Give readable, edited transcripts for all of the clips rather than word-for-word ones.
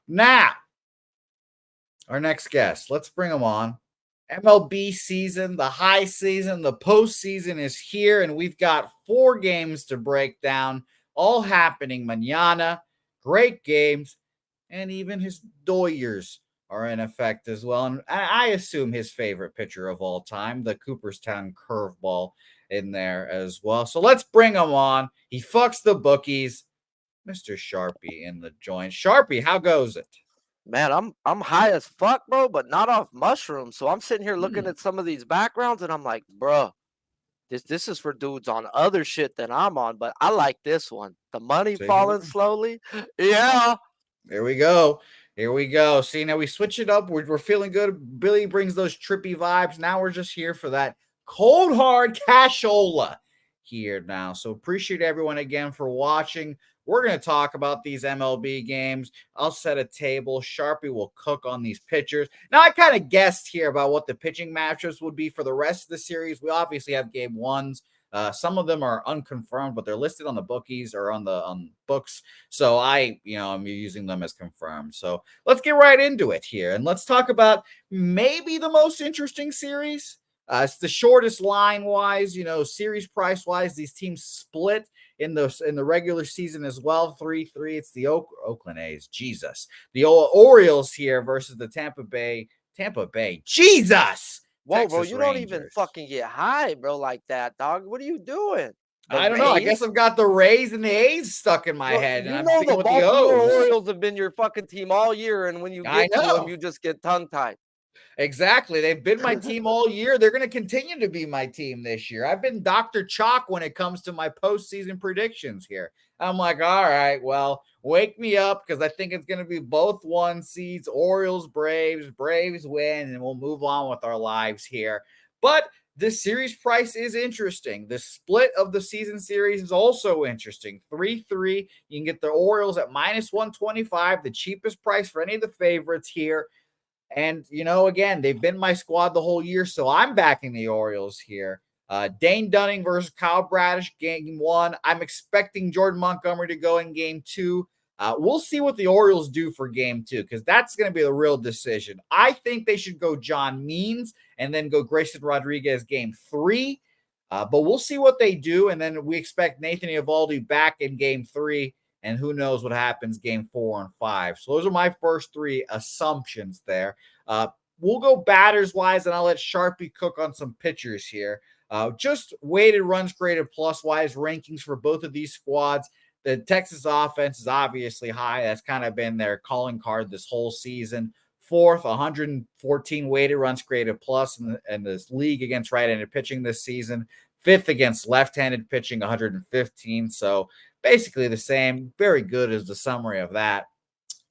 Now, our next guest, let's bring him on. MLB season, the high season, the postseason is here, and we've got 4 games to break down, all happening mañana. Great games, and even his Doyers are in effect as well. And I assume his favorite pitcher of all time, the Cooperstown curveball, in there as well. So let's bring him on. He fucks the bookies, Mr. Sharpie in the joint. Sharpie, how goes it? Man, I'm high as fuck, bro, but not off mushrooms. So I'm sitting here looking at some of these backgrounds, and I'm like, bro, this is for dudes on other shit than I'm on, but I like this one. The money falling slowly. Yeah. There we go. Here we go. See, now we switch it up. We're feeling good. Billy brings those trippy vibes. Now we're just here for that cold hard cashola here now. So appreciate everyone again for watching. We're going to talk about these MLB games. I'll set a table. Sharpie will cook on these pitchers. Now, I kind of guessed here about what the pitching matchups would be for the rest of the series. We obviously have game ones. Some of them are unconfirmed, but they're listed on the bookies or on the books. So I'm using them as confirmed. So let's get right into it here, and let's talk about maybe the most interesting series. It's the shortest line wise, series price wise. These teams split in the regular season as well. 3-3. It's the Oakland A's. Jesus, the Orioles here versus the Tampa Bay. Jesus. Whoa, Texas bro, you don't Rangers. even fucking get high, bro, like that, dog. What are you doing? I don't know. I guess I've got the Rays and the A's stuck in my head. And I'm thinking the Baltimore Orioles have been your fucking team all year, and when you get to them, you just get tongue-tied. Exactly. They've been my team all year. They're going to continue to be my team this year. I've been Dr. Chalk when it comes to my postseason predictions here. I'm like, all right, well, wake me up because I think it's going to be both 1 seeds, Orioles, Braves win, and we'll move on with our lives here. But this series price is interesting. The split of the season series is also interesting. 3-3. You can get the Orioles at -125, the cheapest price for any of the favorites here. And, again, they've been my squad the whole year, so I'm backing the Orioles here. Dane Dunning versus Kyle Bradish, game 1. I'm expecting Jordan Montgomery to go in game 2. We'll see what the Orioles do for game 2, because that's going to be the real decision. I think they should go John Means and then go Grayson Rodriguez game 3. But we'll see what they do, and then we expect Nathan Eovaldi back in game 3. And who knows what happens game 4 and 5. So those are my first 3 assumptions there. We'll go batters-wise, and I'll let Sharpie cook on some pitchers here. Just weighted runs created plus-wise rankings for both of these squads. The Texas offense is obviously high. That's kind of been their calling card this whole season. 4th, 114 weighted runs created plus in this league against right-handed pitching this season. 5th against left-handed pitching, 115. So basically the same. Very good is the summary of that.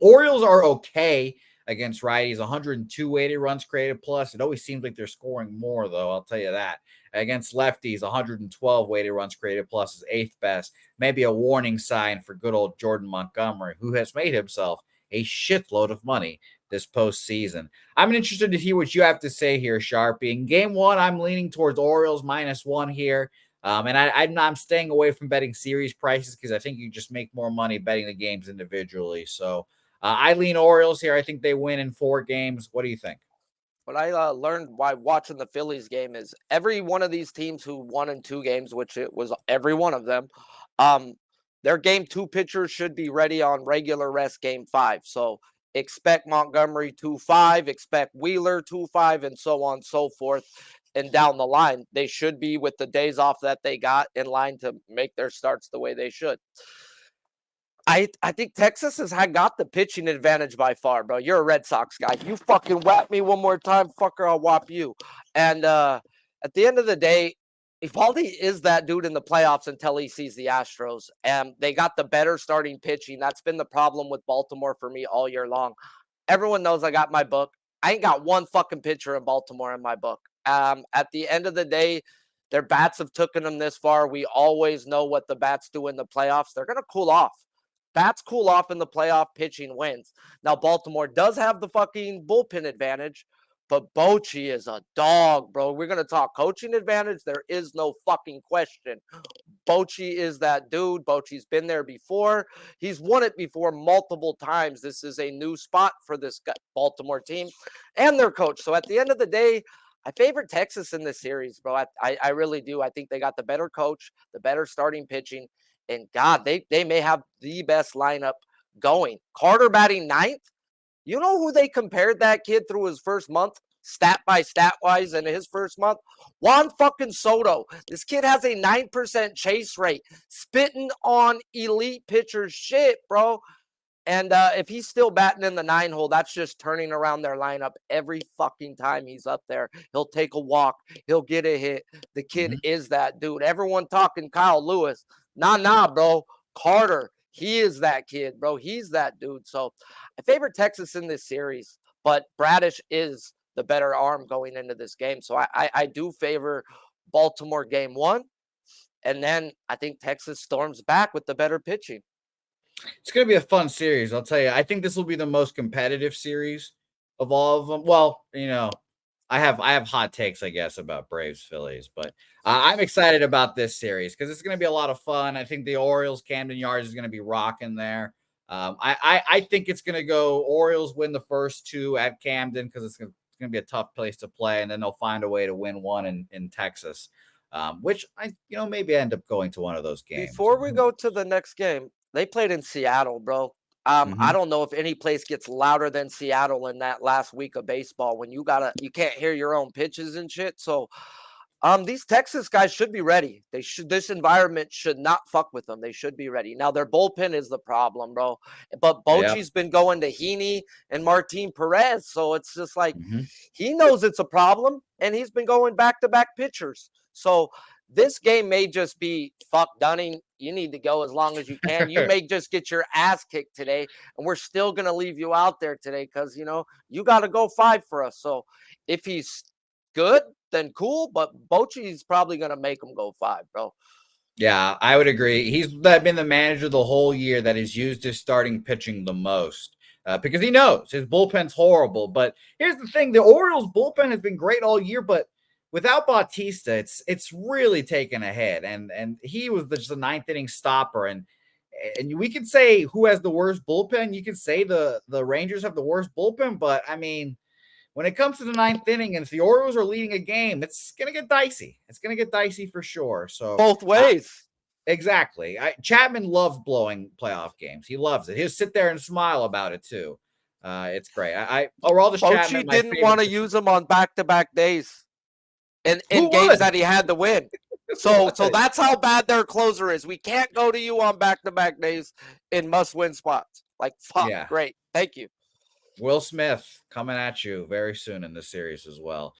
Orioles are okay against righties, 102 weighted runs created plus. It always seems like they're scoring more, though, I'll tell you that. Against lefties, 112 weighted runs created plus is 8th best. Maybe a warning sign for good old Jordan Montgomery, who has made himself a shitload of money this postseason. I'm interested to hear what you have to say here, Sharpie. In game 1, I'm leaning towards Orioles -1 here. And I'm staying away from betting series prices because I think you just make more money betting the games individually. So I lean Orioles here. I think they win in 4 games. What do you think? What I learned by watching the Phillies game is every one of these teams who won in 2 games, which it was every one of them, their game 2 pitchers should be ready on regular rest game 5. So expect Montgomery 2-5, expect Wheeler 2-5, and so on and so forth. And down the line, they should be, with the days off that they got, in line to make their starts the way they should. I think Texas has got the pitching advantage by far, bro. You're a Red Sox guy. You fucking whap me one more time, fucker, I'll whop you. And at the end of the day, Eovaldi is that dude in the playoffs until he sees the Astros. And they got the better starting pitching. That's been the problem with Baltimore for me all year long. Everyone knows I got my book. I ain't got one fucking pitcher in Baltimore in my book. At the end of the day, their bats have taken them this far. We always know what the bats do in the playoffs. They're going to cool off. Bats cool off in the playoff, pitching wins. Now, Baltimore does have the fucking bullpen advantage, But Bochy is a dog, bro. We're going to talk coaching advantage. There is no fucking question. Bochy is that dude. Bochy's been there before. He's won it before multiple times. This is a new spot for this Baltimore team and their coach. So at the end of the day, I favor Texas in this series, bro. I really do. I think they got the better coach, the better starting pitching. And God, they may have the best lineup going. Carter batting ninth. You know who they compared that kid through his first month, stat by stat wise, in his first month? Juan fucking Soto. This kid has a 9% chase rate, spitting on elite pitchers shit, bro. And if he's still batting in the 9-hole, that's just turning around their lineup every fucking time he's up there. He'll take a walk. He'll get a hit. The kid is that dude. Everyone talking Kyle Lewis. Nah, bro. Carter. He is that kid, bro. He's that dude. So I favor Texas in this series, but Bradish is the better arm going into this game. So I do favor Baltimore game 1. And then I think Texas storms back with the better pitching. It's going to be a fun series. I'll tell you, I think this will be the most competitive series of all of them. Well, I have hot takes, I guess, about Braves Phillies, but I'm excited about this series because it's going to be a lot of fun. I think the Orioles Camden Yards is going to be rocking there. I think it's going to go Orioles win the first 2 at Camden because it's going to be a tough place to play, and then they'll find a way to win one in Texas, which I maybe end up going to one of those games. Before we go to the next game, they played in Seattle, bro. I don't know if any place gets louder than Seattle in that last week of baseball when you can't hear your own pitches and shit. So these Texas guys should be ready. This environment should not fuck with them. They should be ready. Now their bullpen is the problem, bro. But Bochy's been going to Heaney and Martin Perez. So it's just like he knows it's a problem, and he's been going back-to-back pitchers. So this game may just be fuck Dunning. You need to go as long as you can. You may just get your ass kicked today, and we're still going to leave you out there today because, you got to go 5 for us. So if he's good, then cool, but Bochy's probably going to make him go 5, bro. Yeah, I would agree. He's been the manager the whole year that has used his starting pitching the most because he knows his bullpen's horrible. But here's the thing. The Orioles bullpen has been great all year, but without Bautista, it's really taken a hit, and he was just a 9th inning stopper, and we could say who has the worst bullpen. You could say the Rangers have the worst bullpen, but I mean, when it comes to the 9th inning, and if the Orioles are leading a game, it's gonna get dicey. It's gonna get dicey for sure. So both ways. Exactly. Chapman loves blowing playoff games. He loves it. He'll sit there and smile about it too. It's great. Bochy didn't want to use him on back-to-back days. In games that he had to win. So that's how bad their closer is. We can't go to you on back-to-back days in must-win spots. Like, fuck, great. Thank you. Will Smith coming at you very soon in this series as well.